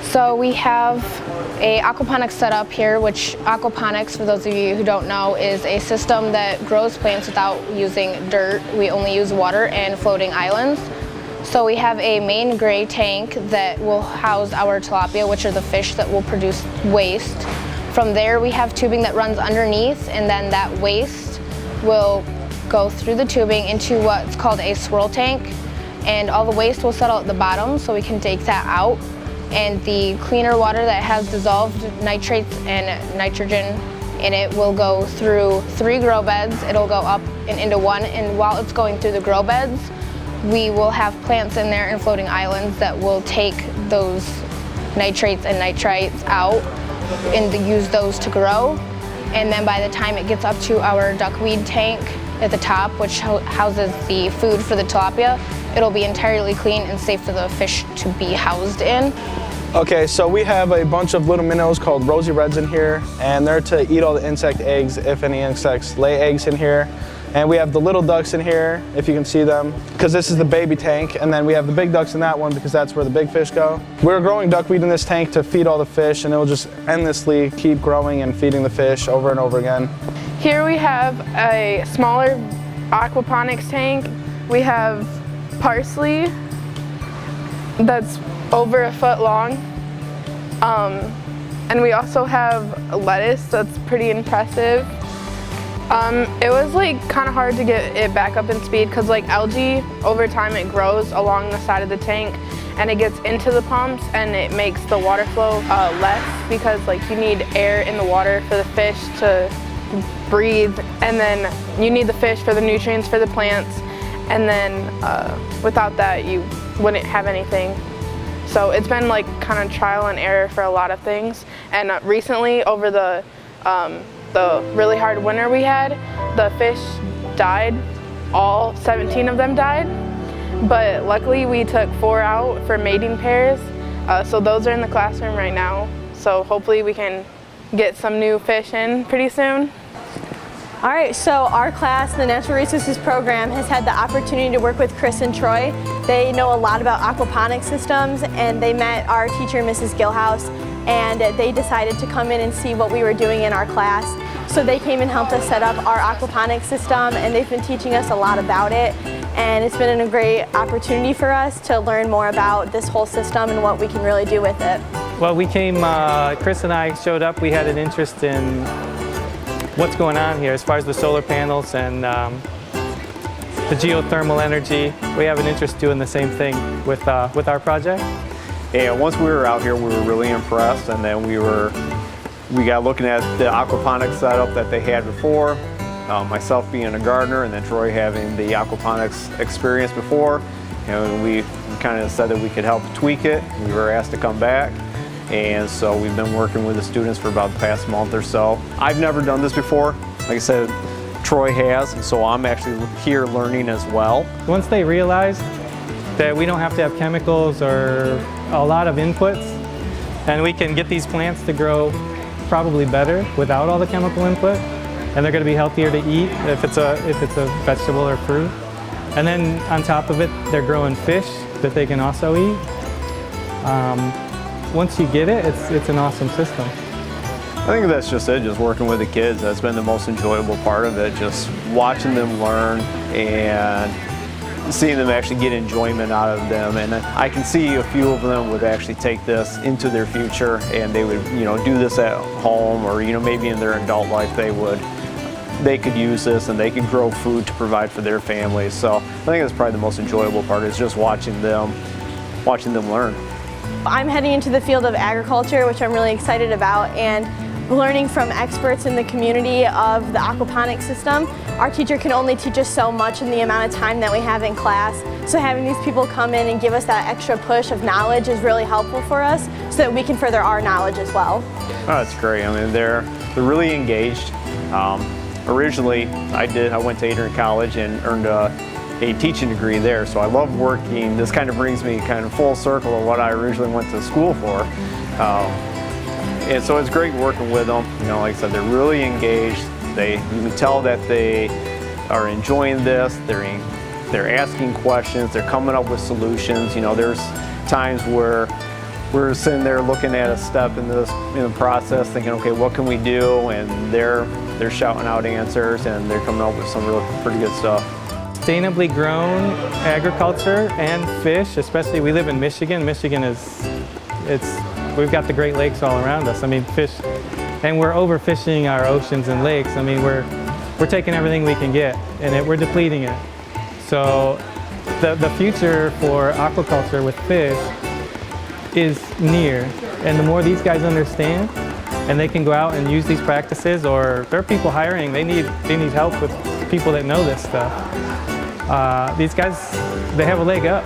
So we have a aquaponics setup here, which aquaponics, for those of you who don't know, is a system that grows plants without using dirt. We only use water and floating islands. So we have a main gray tank that will house our tilapia, which are the fish that will produce waste. From there we have tubing that runs underneath, and then that waste will go through the tubing into what's called a swirl tank, and all the waste will settle at the bottom so we can take that out. And the cleaner water that has dissolved nitrates and nitrogen in it will go through 3 grow beds. It'll go up and into one, and while it's going through the grow beds, we will have plants in there and floating islands that will take those nitrates and nitrites out and use those to grow. And then by the time it gets up to our duckweed tank at the top, which houses the food for the tilapia, it'll be entirely clean and safe for the fish to be housed in. Okay, so we have a bunch of little minnows called rosy reds in here, and they're to eat all the insect eggs if any insects lay eggs in here. And we have the little ducks in here, if you can see them, because this is the baby tank, and then we have the big ducks in that one because that's where the big fish go. We're growing duckweed in this tank to feed all the fish, and it'll just endlessly keep growing and feeding the fish over and over again. Here we have a smaller aquaponics tank. We have parsley that's over 1 foot long. And we also have lettuce that's pretty impressive. It was like kind of hard to get it back up in speed because like algae, over time it grows along the side of the tank and it gets into the pumps and it makes the water flow less because like you need air in the water for the fish to breathe, and then you need the fish for the nutrients for the plants, and then without that you wouldn't have anything. So it's been like kind of trial and error for a lot of things, and recently over the really hard winter we had, the fish died. All 17 of them died, but luckily we took 4 out for mating pairs, so those are in the classroom right now, so hopefully we can get some new fish in pretty soon. All right, so our class, the Natural Resources program, has had the opportunity to work with Chris and Troy. They know a lot about aquaponics systems, and they met our teacher, Mrs. Gilhouse, and they decided to come in and see what we were doing in our class. So they came and helped us set up our aquaponics system, and they've been teaching us a lot about it. And it's been a great opportunity for us to learn more about this whole system and what we can really do with it. Well, we came, Chris and I showed up, we had an interest in what's going on here as far as the solar panels and the geothermal energy. We have an interest doing the same thing with our project. And once we were out here, we were really impressed, and then we got looking at the aquaponics setup that they had before, myself being a gardener and then Troy having the aquaponics experience before, and we kind of said that we could help tweak it. We were asked to come back, and so we've been working with the students for about the past month or so. I've never done this before. Like I said, Troy has, and so I'm actually here learning as well. Once they realized that we don't have to have chemicals or a lot of inputs, and we can get these plants to grow probably better without all the chemical input, and they're going to be healthier to eat if it's a vegetable or fruit. And then on top of it, they're growing fish that they can also eat. Once you get it, it's an awesome system. I think that's just it, just working with the kids. That's been the most enjoyable part of it, just watching them learn and seeing them actually get enjoyment out of them. And I can see a few of them would actually take this into their future, and they would, do this at home, or, maybe in their adult life they could use this and they could grow food to provide for their families. So I think that's probably the most enjoyable part, is just watching them learn. I'm heading into the field of agriculture, which I'm really excited about, and learning from experts in the community of the aquaponics system. Our teacher can only teach us so much in the amount of time that we have in class, so having these people come in and give us that extra push of knowledge is really helpful for us so that we can further our knowledge as well. Oh, that's great. I mean, they're really engaged. Originally, I went to Adrian College and earned a teaching degree there, so I love working. This kind of brings me kind of full circle of what I originally went to school for. And so it's great working with them. Like I said, they're really engaged. You can tell that they are enjoying this. They're asking questions. They're coming up with solutions. There's times where we're sitting there looking at a step in the process, thinking, okay, what can we do? And they're shouting out answers, and they're coming up with some really pretty good stuff. Sustainably grown agriculture and fish, especially we live in Michigan. Michigan we've got the Great Lakes all around us. I mean, fish, and we're overfishing our oceans and lakes. I mean, we're taking everything we can get, and we're depleting it. So the future for aquaculture with fish is near, and the more these guys understand, and they can go out and use these practices, or there are people hiring, they need help with people that know this stuff. These guys, they have a leg up.